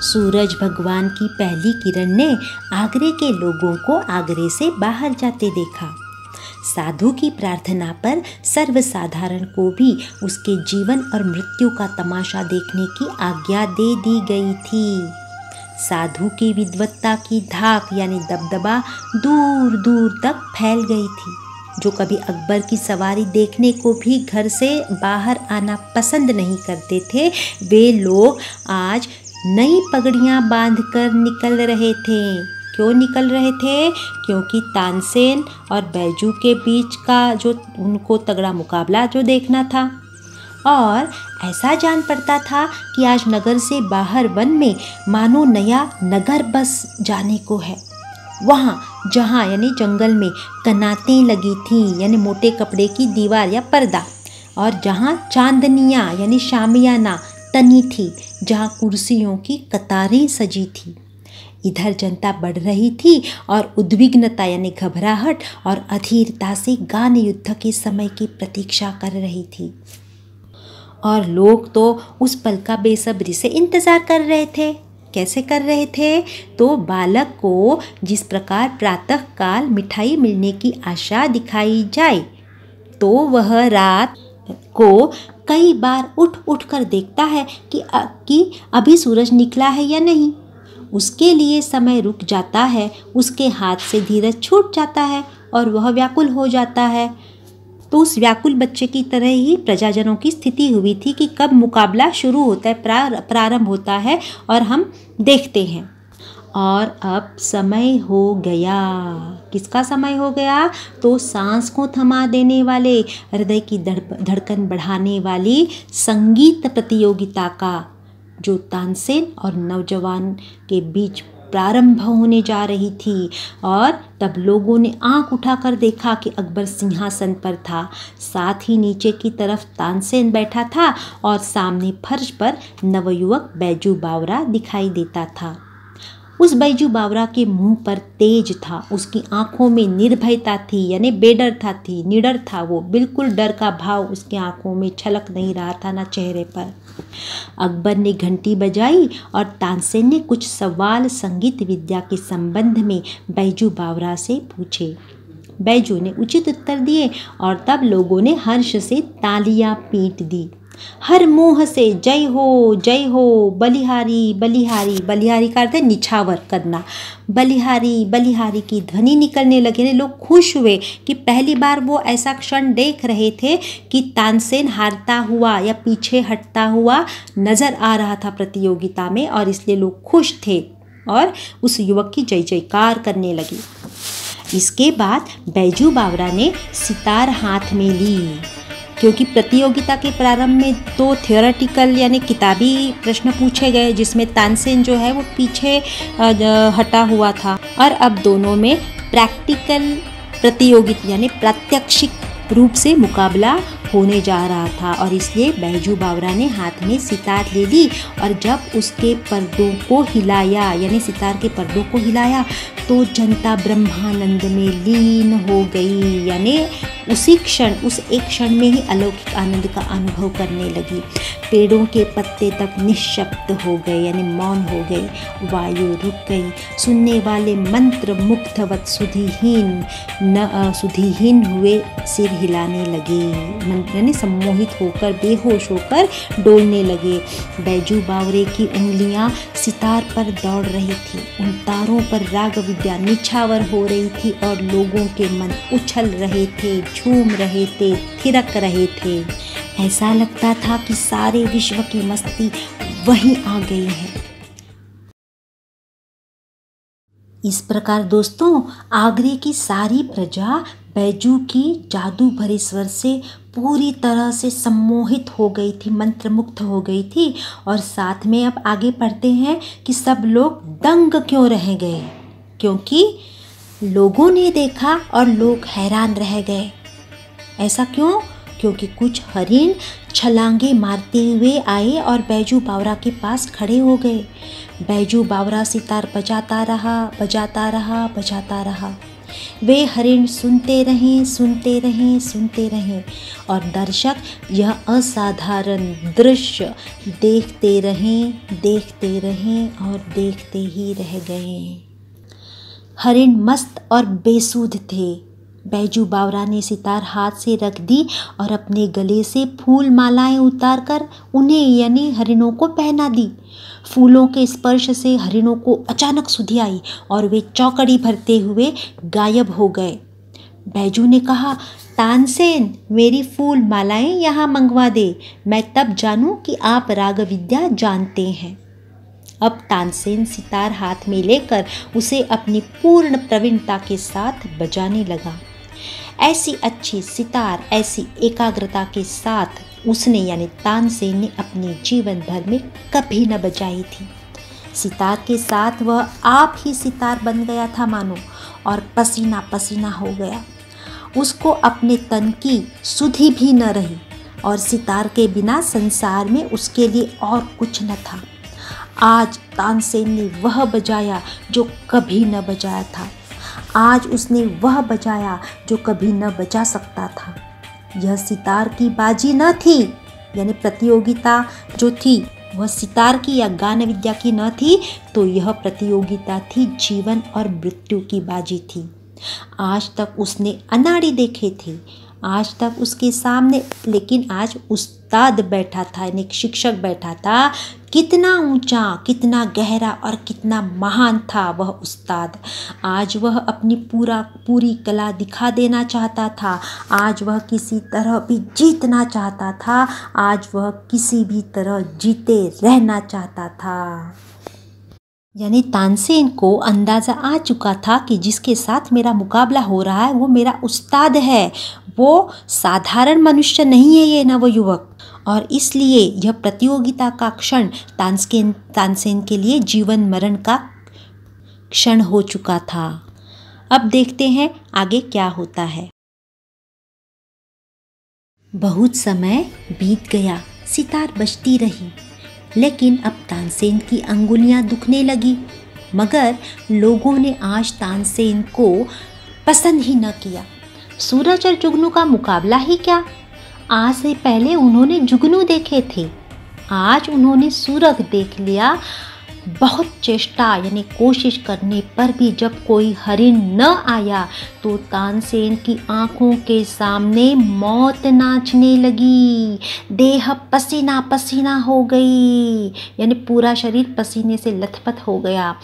सूरज भगवान की पहली किरण ने आगरे के लोगों को आगरे से बाहर जाते देखा। साधु की प्रार्थना पर सर्वसाधारण को भी उसके जीवन और मृत्यु का तमाशा देखने की आज्ञा दे दी गई थी। साधु की विद्वत्ता की धाक यानी दबदबा दूर दूर तक फैल गई थी। जो कभी अकबर की सवारी देखने को भी घर से बाहर आना पसंद नहीं करते थे, वे लोग आज नई पगड़ियां बांधकर निकल रहे थे। क्यों निकल रहे थे? क्योंकि तानसेन और बैजू के बीच का जो उनको तगड़ा मुकाबला जो देखना था, और ऐसा जान पड़ता था कि आज नगर से बाहर वन में मानो नया नगर बस जाने को है। वहाँ जहाँ यानी जंगल में कनातें लगी थीं यानी मोटे कपड़े की दीवार या पर्दा, और जहाँ चांदनियाँ यानी शामियाना तनी थी, जहाँ कुर्सियों की कतारें सजी थी। इधर जनता बढ़ रही थी और उद्विग्नता यानी घबराहट और अधीरता से गान युद्ध के समय की प्रतीक्षा कर रही थी। और लोग तो उस पल का बेसब्री से इंतजार कर रहे थे। कैसे कर रहे थे? तो बालक को जिस प्रकार प्रातः काल मिठाई मिलने की आशा दिखाई जाए, तो वह रात को कई बार उठ कर देखता है कि अभी सूरज निकला है या नहीं। उसके लिए समय रुक जाता है, उसके हाथ से धीरज छूट जाता है और वह व्याकुल हो जाता है। तो उस व्याकुल बच्चे की तरह ही प्रजाजनों की स्थिति हुई थी कि कब मुकाबला शुरू होता है, प्रारंभ होता है और हम देखते हैं। और अब समय हो गया। किसका समय हो गया? तो सांस को थमा देने वाले, हृदय की धड़कन बढ़ाने वाली संगीत प्रतियोगिता का, जो तानसेन और नौजवान के बीच प्रारंभ होने जा रही थी। और तब लोगों ने आंख उठाकर देखा कि अकबर सिंहासन पर था, साथ ही नीचे की तरफ तानसेन बैठा था और सामने फर्श पर नवयुवक बैजू बावरा दिखाई देता था। उस बैजू बावरा के मुंह पर तेज था, उसकी आंखों में निर्भयता थी यानी बेडर थी, निडर था वो, बिल्कुल डर का भाव उसकी आंखों में छलक नहीं रहा था, ना चेहरे पर। अकबर ने घंटी बजाई और तानसेन ने कुछ सवाल संगीत विद्या के संबंध में बैजू बावरा से पूछे। बैजू ने उचित उत्तर दिए और तब लोगों ने हर्ष से तालियां पीट दी। हर मुंह से जय हो, बलिहारी बलिहारी, बलिहारी का अर्थ है निछावर करना, बलिहारी बलिहारी की ध्वनि निकलने लगे। लोग खुश हुए कि पहली बार वो ऐसा क्षण देख रहे थे कि तानसेन हारता हुआ या पीछे हटता हुआ नजर आ रहा था प्रतियोगिता में, और इसलिए लोग खुश थे और उस युवक की जय जयकार करने लगी। इसके बाद बैजू बावरा ने सितार हाथ में ली, क्योंकि प्रतियोगिता के प्रारंभ में तो थियोरेटिकल यानी किताबी प्रश्न पूछे गए, जिसमें तानसेन जो है वो पीछे हटा हुआ था, और अब दोनों में प्रैक्टिकल प्रतियोगिता यानी प्रात्यक्षिक रूप से मुकाबला होने जा रहा था। और इसलिए बैजू बावरा ने हाथ में सितार ले ली और जब उसके पर्दों को हिलाया यानी सितार के पर्दों को हिलाया, तो जनता ब्रह्मानंद में लीन हो गई, यानी उसी क्षण, उस एक क्षण में ही अलौकिक आनंद का अनुभव करने लगी। पेड़ों के पत्ते तक निश्शब्द हो गए यानी मौन हो गए, वायु रुक गई, सुनने वाले मंत्र मुग्धवत सुधिहीन हुए सिर हिलाने लगे, यानी सम्मोहित होकर बेहोश होकर डोलने लगे। बैजू बावरे की उंगलियां सितार पर दौड़ रही थी, उन तारों पर राग विद्या निछावर हो रही थी और लोगों के मन उछल रहे थे, झूम रहे थे, थिरक रहे थे। ऐसा लगता था कि सारे विश्व की मस्ती वहीं आ गई है। इस प्रकार दोस्तों, आगरे की सारी प्रजा बैजू की जादू भरे स्वर से पूरी तरह से सम्मोहित हो गई थी, मंत्रमुग्ध हो गई थी। और साथ में अब आगे पढ़ते हैं कि सब लोग दंग क्यों रह गए, क्योंकि लोगों ने देखा और लोग हैरान रह गए। ऐसा क्यों? क्योंकि कुछ हरिण छलांगे मारते हुए आए और बैजू बावरा के पास खड़े हो गए। बैजू बावरा सितार बजाता रहा, बजाता रहा, बजाता रहा। वे हरिण सुनते रहें, सुनते रहें, सुनते रहें और दर्शक यह असाधारण दृश्य देखते रहें, देखते रहें और देखते ही रह गए। हरिण मस्त और बेसुध थे। बैजू बावरा ने सितार हाथ से रख दी और अपने गले से फूल मालाएं उतार कर उन्हें यानी हरिणों को पहना दी। फूलों के स्पर्श से हरिणों को अचानक सुधि आई और वे चौकड़ी भरते हुए गायब हो गए। बैजू ने कहा, तानसेन, मेरी फूल मालाएं यहाँ मंगवा दे, मैं तब जानूं कि आप राग विद्या जानते हैं। अब तानसेन सितार हाथ में लेकर उसे अपनी पूर्ण प्रवीणता के साथ बजाने लगा। ऐसी अच्छी सितार, ऐसी एकाग्रता के साथ उसने यानी तानसेन ने अपने जीवन भर में कभी न बजाई थी। सितार के साथ वह आप ही सितार बन गया था मानो, और पसीना पसीना हो गया। उसको अपने तन की सुधि भी न रही और सितार के बिना संसार में उसके लिए और कुछ न था। आज तानसेन ने वह बजाया जो कभी न बजाया था। आज उसने वह बजाया जो कभी न बजा सकता था। यह सितार की बाजी न थी, यानी प्रतियोगिता जो थी वह सितार की या गान विद्या की न थी, तो यह प्रतियोगिता थी जीवन और मृत्यु की बाजी थी। आज तक उसने अनाड़ी देखे थे, आज तक उसके सामने, लेकिन आज उस्ताद बैठा था, यानी एक शिक्षक बैठा था। कितना ऊंचा, कितना गहरा और कितना महान था वह उस्ताद। आज वह अपनी पूरी कला दिखा देना चाहता था। आज वह किसी तरह भी जीतना चाहता था। आज वह किसी भी तरह जीते रहना चाहता था। यानी तानसेन को अंदाज़ा आ चुका था कि जिसके साथ मेरा मुकाबला हो रहा है वो मेरा उस्ताद है, वो साधारण मनुष्य नहीं है ये नवयुवक। और इसलिए यह प्रतियोगिता का क्षण तानसेन के लिए जीवन मरण का क्षण हो चुका था। अब देखते हैं आगे क्या होता है। बहुत समय बीत गया, सितार बजती रही, लेकिन अब तानसेन की अंगुलियां दुखने लगी। मगर लोगों ने आज तानसेन को पसंद ही न किया। सूरज और जुगनू का मुकाबला ही क्या, आज से पहले उन्होंने जुगनू देखे थे, आज उन्होंने सूरज देख लिया। बहुत चेष्टा यानी कोशिश करने पर भी जब कोई हरिण न आया तो तानसेन की आंखों के सामने मौत नाचने लगी। देह पसीना पसीना हो गई, यानी पूरा शरीर पसीने से लथपथ हो गया।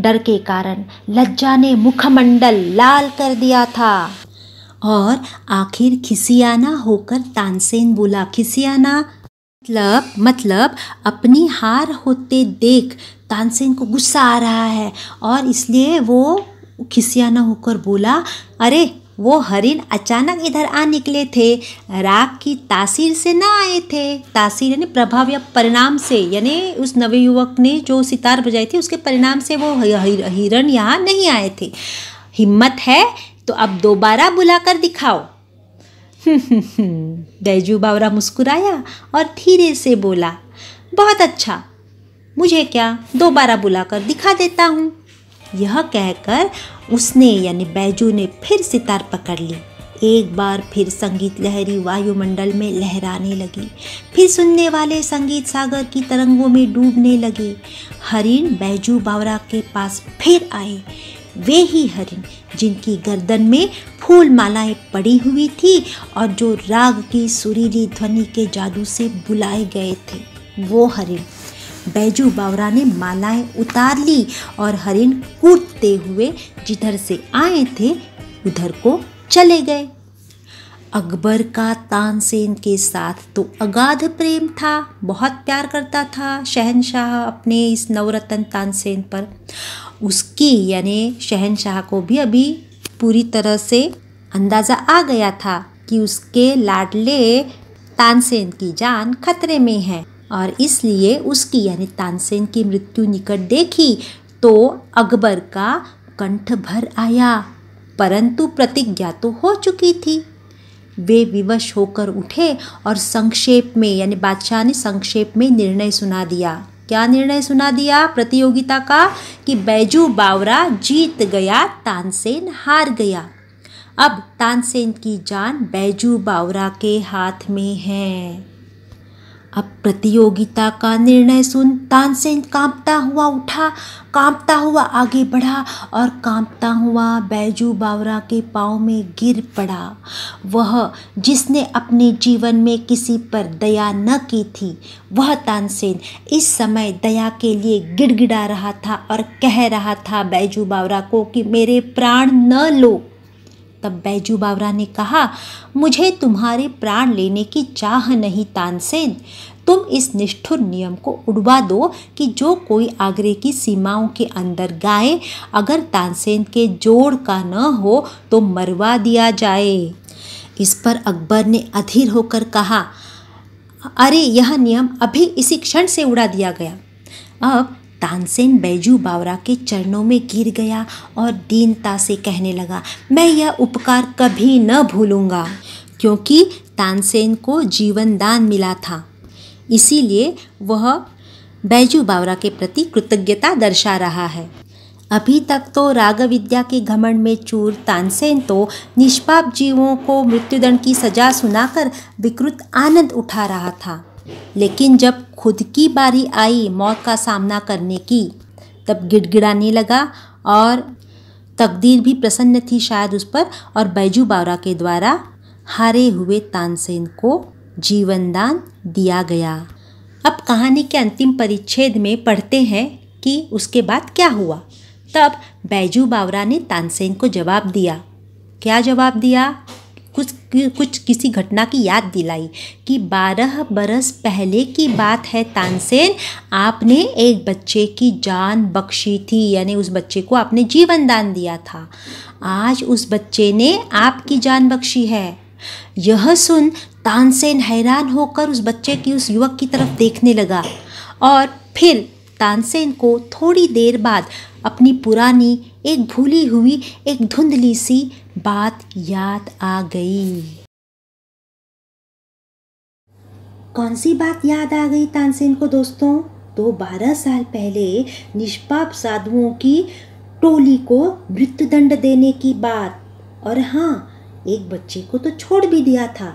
डर के कारण लज्जा ने मुखमंडल लाल कर दिया था। और आखिर खिसियाना होकर तानसेन बोला, खिसियाना मतलब अपनी हार होते देख तानसेन को गुस्सा आ रहा है और इसलिए वो खिसियाना होकर बोला, अरे वो हरिण अचानक इधर आ निकले थे, राग की तासीर से ना आए थे। तासीर यानी प्रभाव या परिणाम से, यानी उस नवयुवक ने जो सितार बजाई थी उसके परिणाम से वो हिरण यहाँ नहीं आए थे। हिम्मत है तो अब दोबारा बुलाकर दिखाओ। बैजू बावरा मुस्कुराया और धीरे से बोला, बहुत अच्छा, मुझे क्या, दोबारा बुलाकर दिखा देता हूँ। यह कहकर उसने यानी बैजू ने फिर सितार पकड़ ली। एक बार फिर संगीत लहरी वायुमंडल में लहराने लगी। फिर सुनने वाले संगीत सागर की तरंगों में डूबने लगे। हरिण बैजू बावरा के पास फिर आए, वे ही हरिण जिनकी गर्दन में फूल मालाएं पड़ी हुई थी और जो राग की सुरीली ध्वनि के जादू से बुलाए गए थे। वो हरिण बैजू बावरा ने मालाएं उतार ली और हरिण कूदते हुए जिधर से आए थे उधर को चले गए। अकबर का तानसेन के साथ तो अगाध प्रेम था, बहुत प्यार करता था शहनशाह अपने इस नवरत्न तानसेन पर। उसकी यानी शहनशाह को भी अभी पूरी तरह से अंदाज़ा आ गया था कि उसके लाडले तानसेन की जान खतरे में है और इसलिए उसकी यानी तानसेन की मृत्यु निकट देखी तो अकबर का कंठ भर आया, परंतु प्रतिज्ञा तो हो चुकी थी। वे विवश होकर उठे और संक्षेप में यानी बादशाह ने संक्षेप में निर्णय सुना दिया। क्या निर्णय सुना दिया प्रतियोगिता का कि बैजू बावरा जीत गया, तानसेन हार गया। अब तानसेन की जान बैजू बावरा के हाथ में है। अब प्रतियोगिता का निर्णय सुन तानसेन कांपता हुआ उठा, कांपता हुआ आगे बढ़ा और कांपता हुआ बैजू बावरा के पाँव में गिर पड़ा। वह जिसने अपने जीवन में किसी पर दया न की थी, वह तानसेन इस समय दया के लिए गिड़गिड़ा रहा था और कह रहा था बैजू बावरा को कि मेरे प्राण न लो। तब बैजू बावरा ने कहा, मुझे तुम्हारे प्राण लेने की चाह नहीं तानसेन, तुम इस निष्ठुर नियम को उड़वा दो कि जो कोई आगरे की सीमाओं के अंदर गाए, अगर तानसेन के जोड़ का न हो तो मरवा दिया जाए। इस पर अकबर ने अधीर होकर कहा, अरे यह नियम अभी इसी क्षण से उड़ा दिया गया। अब तानसेन बैजू बावरा के चरणों में गिर गया और दीनता से कहने लगा, मैं यह उपकार कभी न भूलूंगा, क्योंकि तानसेन को जीवन दान मिला था, इसीलिए वह बैजू बावरा के प्रति कृतज्ञता दर्शा रहा है। अभी तक तो राग विद्या के घमंड में चूर तानसेन तो निष्पाप जीवों को मृत्युदंड की सजा सुनाकर विकृत आनंद उठा रहा था, लेकिन जब खुद की बारी आई मौत का सामना करने की, तब गिड़गिड़ाने लगा और तकदीर भी प्रसन्न थी शायद उस पर, और बैजू बावरा के द्वारा हारे हुए तानसेन को जीवनदान दिया गया। अब कहानी के अंतिम परिच्छेद में पढ़ते हैं कि उसके बाद क्या हुआ। तब बैजू बावरा ने तानसेन को जवाब दिया। क्या जवाब दिया? कुछ किसी घटना की याद दिलाई कि 12 बरस पहले की बात है तानसेन, आपने एक बच्चे की जान बख्शी थी, यानी उस बच्चे को आपने जीवन दान दिया था। आज उस बच्चे ने आपकी जान बख्शी है। यह सुन तानसेन हैरान होकर उस बच्चे की, उस युवक की तरफ देखने लगा और फिर तानसेन को थोड़ी देर बाद अपनी पुरानी एक भूली हुई एक धुंधली सी बात याद आ गई। कौन सी बात याद आ गई तानसेन को दोस्तों? तो 12 साल पहले निष्पाप साधुओं की टोली को मृत्युदंड देने की बात, और हाँ, एक बच्चे को तो छोड़ भी दिया था,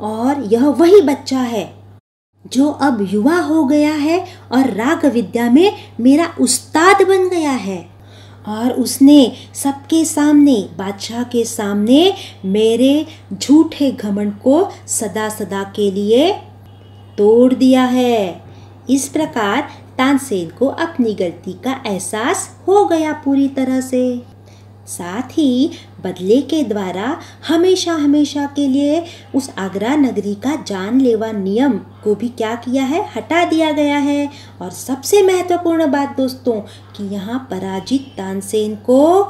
और यह वही बच्चा है जो अब युवा हो गया है और राग विद्या में मेरा उस्ताद बन गया है, और उसने सबके सामने, बादशाह के सामने मेरे झूठे घमंड को सदा सदा के लिए तोड़ दिया है। इस प्रकार तानसेन को अपनी गलती का एहसास हो गया पूरी तरह से। साथ ही बदले के द्वारा हमेशा हमेशा के लिए उस आगरा नगरी का जानलेवा नियम को भी क्या किया है, हटा दिया गया है। और सबसे महत्वपूर्ण बात दोस्तों कि यहाँ पराजित तानसेन को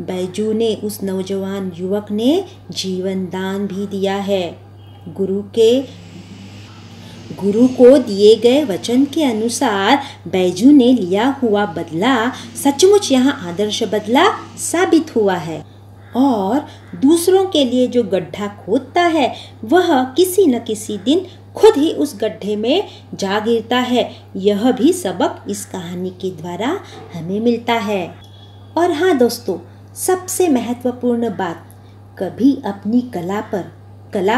बैजू ने, उस नौजवान युवक ने जीवन दान भी दिया है। गुरु को दिए गए वचन के अनुसार बैजू ने लिया हुआ बदला सचमुच यहाँ आदर्श बदला साबित हुआ है, और दूसरों के लिए जो गड्ढा खोदता है वह किसी न किसी दिन खुद ही उस गड्ढे में जा गिरता है। यह भी सबक इस कहानी के द्वारा हमें मिलता है। और हाँ दोस्तों, सबसे महत्वपूर्ण बात, कभी अपनी कला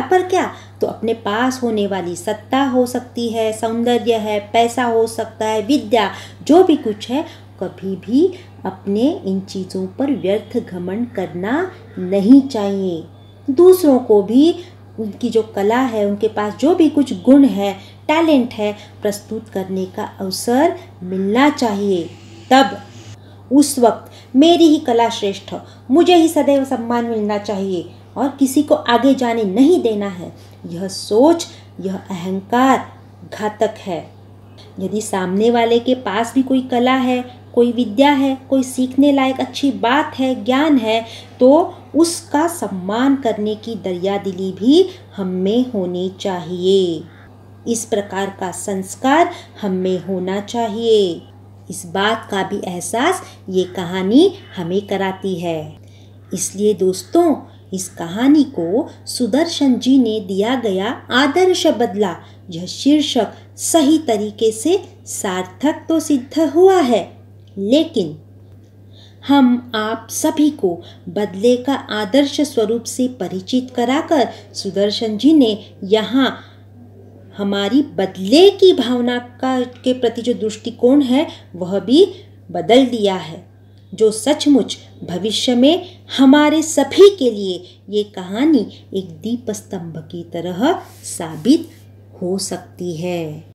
पर क्या, तो अपने पास होने वाली सत्ता हो सकती है, सौंदर्य है, पैसा हो सकता है, विद्या, जो भी कुछ है, कभी भी अपने इन चीज़ों पर व्यर्थ घमंड करना नहीं चाहिए। दूसरों को भी उनकी जो कला है, उनके पास जो भी कुछ गुण है, टैलेंट है, प्रस्तुत करने का अवसर मिलना चाहिए। तब उस वक्त मेरी ही कला श्रेष्ठ, मुझे ही सदैव सम्मान मिलना चाहिए और किसी को आगे जाने नहीं देना है, यह सोच, यह अहंकार घातक है। यदि सामने वाले के पास भी कोई कला है, कोई विद्या है, कोई सीखने लायक अच्छी बात है, ज्ञान है, तो उसका सम्मान करने की दरियादिली भी हम में होनी चाहिए। इस प्रकार का संस्कार हम में होना चाहिए। इस बात का भी एहसास ये कहानी हमें कराती है। इसलिए दोस्तों, इस कहानी को सुदर्शन जी ने दिया गया आदर्श बदला, यह शीर्षक सही तरीके से सार्थक तो सिद्ध हुआ है, लेकिन हम आप सभी को बदले का आदर्श स्वरूप से परिचित कराकर सुदर्शन जी ने यहाँ हमारी बदले की भावना के प्रति जो दृष्टिकोण है वह भी बदल दिया है, जो सचमुच भविष्य में हमारे सभी के लिए ये कहानी एक दीप स्तंभ की तरह साबित हो सकती है।